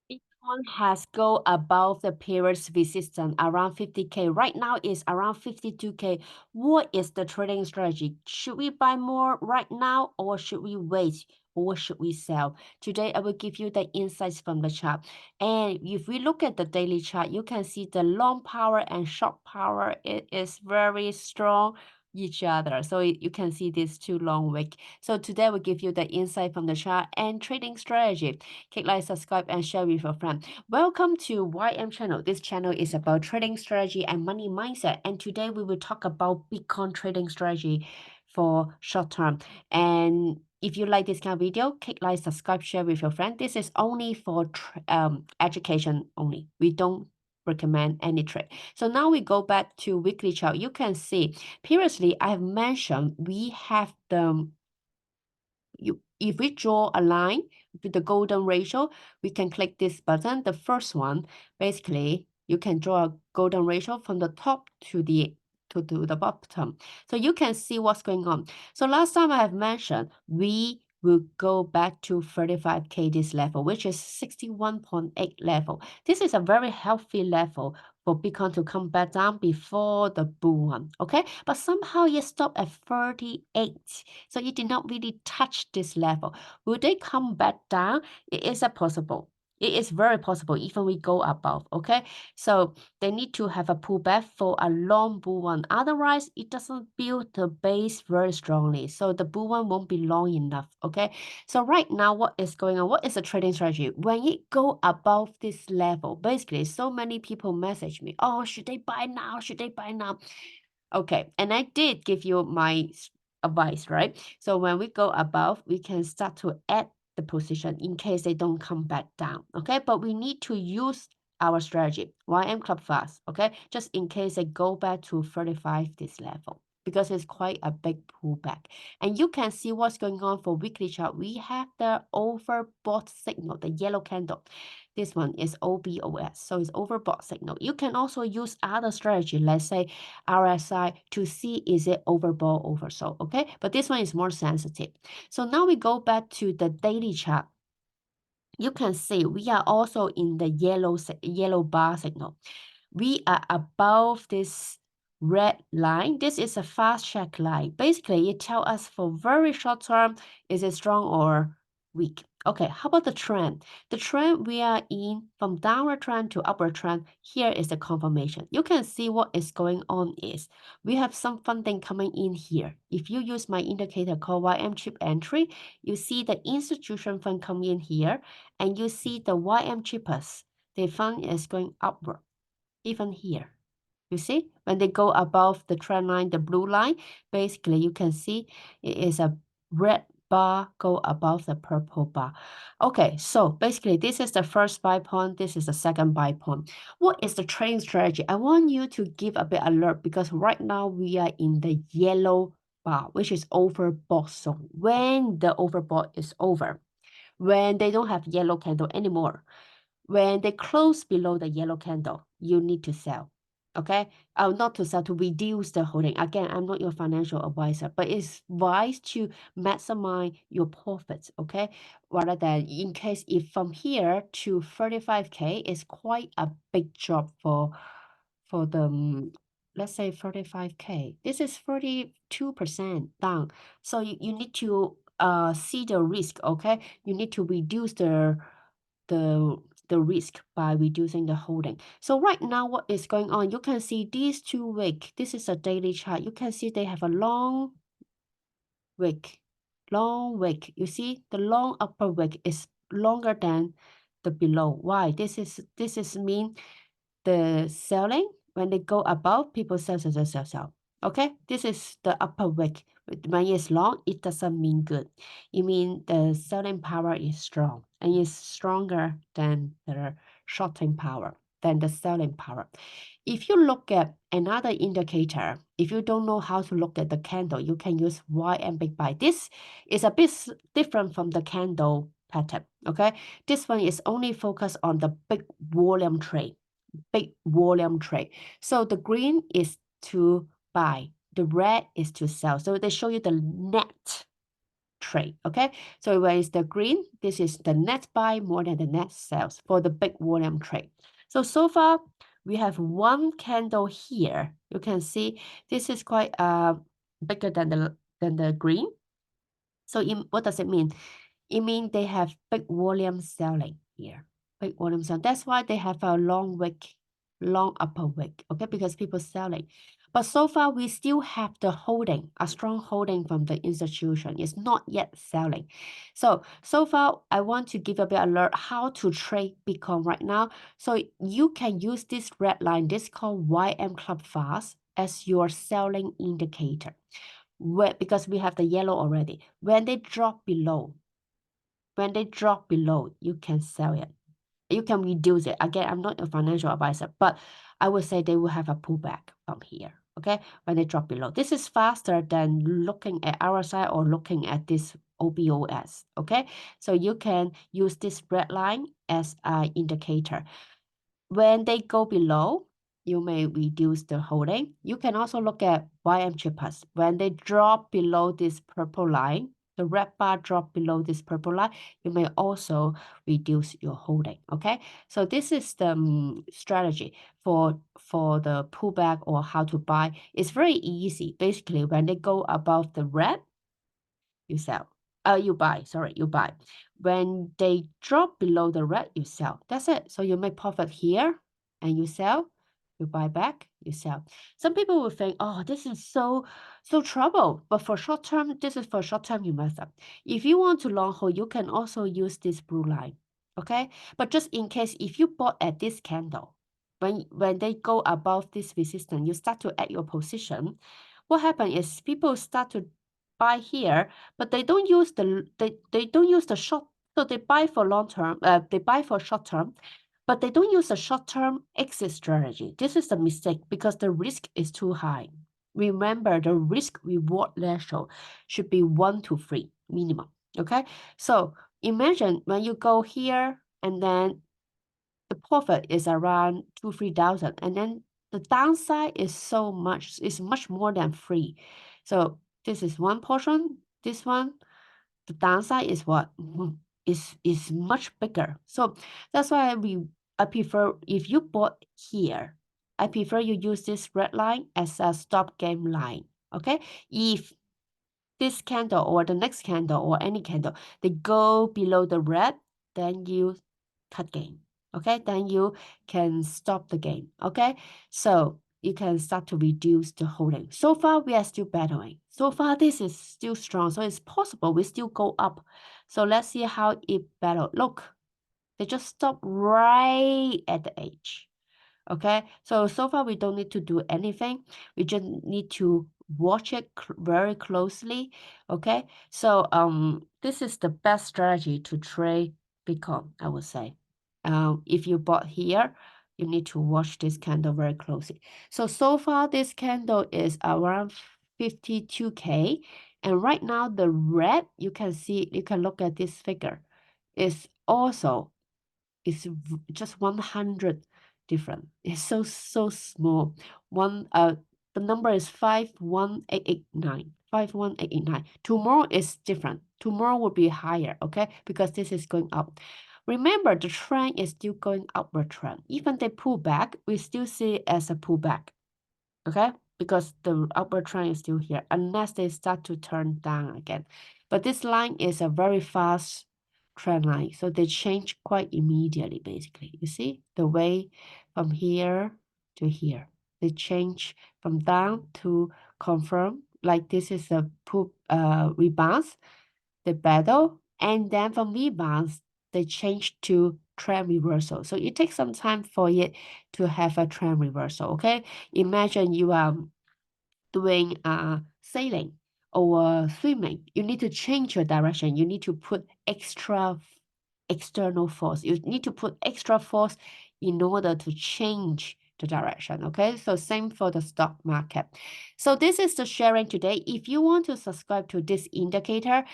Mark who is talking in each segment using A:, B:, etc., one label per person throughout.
A: Bitcoin has go above the period's resistance around 50K. Right now is around 52K. What is the trading strategy? Should we buy more right now or should we wait or should we sell? Today I will give you the insights from the chart. And if we look at the daily chart, you can see the long power and short power, it is very strong each other. So you can see these two long wick. So today we'll give you the insight from the chart and trading strategy. Click like, subscribe, and share with your friend. Welcome to YM channel. This channel is about trading strategy and money mindset. And today we will talk about Bitcoin trading strategy for short term. And if you like this kind of video, click like, subscribe, share with your friend. This is only for education only. We don't recommend any trade. So now we go back to weekly chart. You can see previously I have mentioned we have the if we draw a line with the golden ratio, we can click this button. The first one, basically, you can draw a golden ratio from the top to the bottom. So you can see what's going on. So last time I have mentioned, we will go back to 35K this level, which is 61.8 level. This is a very healthy level for Bitcoin to come back down before the bull one, okay? But somehow it stopped at 38. So it did not really touch this level. Will they come back down? It is a possible. It is very possible even we go above, okay? So they need to have a pullback for a long bull one. Otherwise, it doesn't build the base very strongly. So the bull one won't be long enough, okay? So right now, what is going on? What is the trading strategy? When it go above this level, basically, so many people message me, oh, should they buy now? Should they buy now? Okay, and I did give you my advice, right? So when we go above, we can start to add the position in case they don't come back down, okay? But we need to use our strategy, YM Club Fast, okay? Just in case they go back to 35 this level because it's quite a big pullback. And you can see what's going on for weekly chart. We have the overbought signal, the yellow candle. This one is OBOS, so it's overbought signal. You can also use other strategy, let's say RSI, to see is it overbought, oversold, okay? But this one is more sensitive. So now we go back to the daily chart. You can see we are also in the yellow bar signal. We are above this red line. This is a fast check line. Basically, it tells us for very short term, is it strong or weak? Okay, how about the trend? The trend we are in from downward trend to upward trend, here is the confirmation. You can see what is going on is we have some funding coming in here. If you use my indicator called YM chip entry, you see the institution fund coming in here and you see the YM chippers. The fund is going upward even here. You see, when they go above the trend line, the blue line, basically you can see it is a red bar go above the purple bar. Okay, so basically this is the first buy point, this is the second buy point. What is the trading strategy? I want you to give a bit alert because right now we are in the yellow bar, which is overbought zone. When the overbought is over, when they don't have yellow candle anymore, when they close below the yellow candle, you need to sell. Okay? Not to sell, to reduce the holding. Again, I'm not your financial advisor, but it's wise to maximize your profits, okay? Rather than in case if from here to 35K is quite a big drop for the let's say 35K. This is 42% down. So you need to see the risk, okay? You need to reduce the the risk by reducing the holding. So right now, what is going on? You can see these 2 week. This is a daily chart. You can see they have a long wick, long wick. You see the long upper wick is longer than the below. Why? This is mean the selling when they go above, people sell. Okay, this is the upper wick. When it's long, it doesn't mean good. It means the selling power is strong and is stronger than the shorting power, than the selling power. If you look at another indicator, if you don't know how to look at the candle, you can use YM Big Buy. This is a bit different from the candle pattern, okay? This one is only focused on the big volume trade. So the green is to buy, the red is to sell. So they show you the net trade, okay? So when it's the green, this is the net buy more than the net sales for the big volume trade. So far, we have one candle here. You can see this is quite bigger than the green. So what does it mean? It means they have big volume selling here. Big volume selling. That's why they have a long wick, long upper wick, okay? Because people selling. But so far, we still have the holding, a strong holding from the institution. It's not yet selling. So far, I want to give a bit alert how to trade Bitcoin right now. So you can use this red line, this called YM Club Fast, as your selling indicator. Because we have the yellow already. When they drop below, you can sell it. You can reduce it. Again, I'm not a financial advisor, but I would say they will have a pullback from here, okay? When they drop below. This is faster than looking at RSI or looking at this OBOS, okay? So you can use this red line as an indicator. When they go below, you may reduce the holding. You can also look at YM chippers. When they drop below this purple line, the red bar drop below this purple line, you may also reduce your holding, okay? So this is the strategy for the pullback or how to buy. It's very easy. Basically, when they go above the red, you sell. You buy. When they drop below the red, you sell. That's it. So you make profit here and you sell. You buy back, you sell. Some people will think, oh, this is so trouble. But for short term, you mess up. If you want to long hold, you can also use this blue line. Okay? But just in case, if you bought at this candle, when they go above this resistance, you start to add your position. What happens is people start to buy here, but they don't use the short, so they buy for long term, they buy for short term, but they don't use the short term exit strategy. This is the mistake because the risk is too high. Remember, the risk reward ratio should be 1 to 3 minimum. Okay, so imagine when you go here and then the profit is around 2,000-3,000, and then the downside is much more than 3. So this is one portion. This one, the downside is what? Is much bigger. So that's why I prefer, if you bought here, I prefer you use this red line as a stop game line. Okay, if this candle or the next candle or any candle, they go below the red, then you cut gain. Okay, then you can stop the gain. Okay, so you can start to reduce the holding. So far, we are still battling. So far, this is still strong. So it's possible we still go up. So let's see how it battle. Look, they just stop right at the edge. Okay, so far we don't need to do anything. We just need to watch it very closely. Okay, so this is the best strategy to trade Bitcoin, I would say. If you bought here, you need to watch this candle very closely. So far this candle is around 52K, and right now the red, you can look at this figure, is also just 100 different. It's so small. The number is 51889. 51889. Tomorrow is different. Tomorrow will be higher, okay? Because this is going up. Remember, the trend is still going upward trend. Even they pull back, we still see it as a pullback, okay? Because the upward trend is still here, unless they start to turn down again. But this line is a very fast trend line, so they change quite immediately, basically. You see the way from here to here. They change from down to confirm, like this is a rebounds, the battle, and then from rebounds, they change to trend reversal. So it takes some time for it to have a trend reversal, okay? Imagine you are doing sailing or swimming. You need to change your direction. You need to put extra external force. You need to put extra force in order to change the direction, okay? So same for the stock market. So this is the sharing today. If you want to subscribe to this indicator,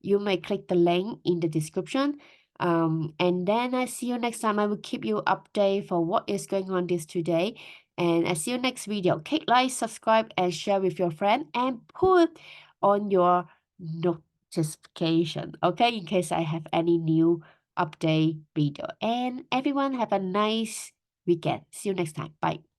A: you may click the link in the description. And then I see you next time. I will keep you update for what is going on this today. And I see you next video. Click like, subscribe, and share with your friend, and put on your note notification, okay, in case I have any new update video. And everyone have a nice weekend. See you next time. Bye.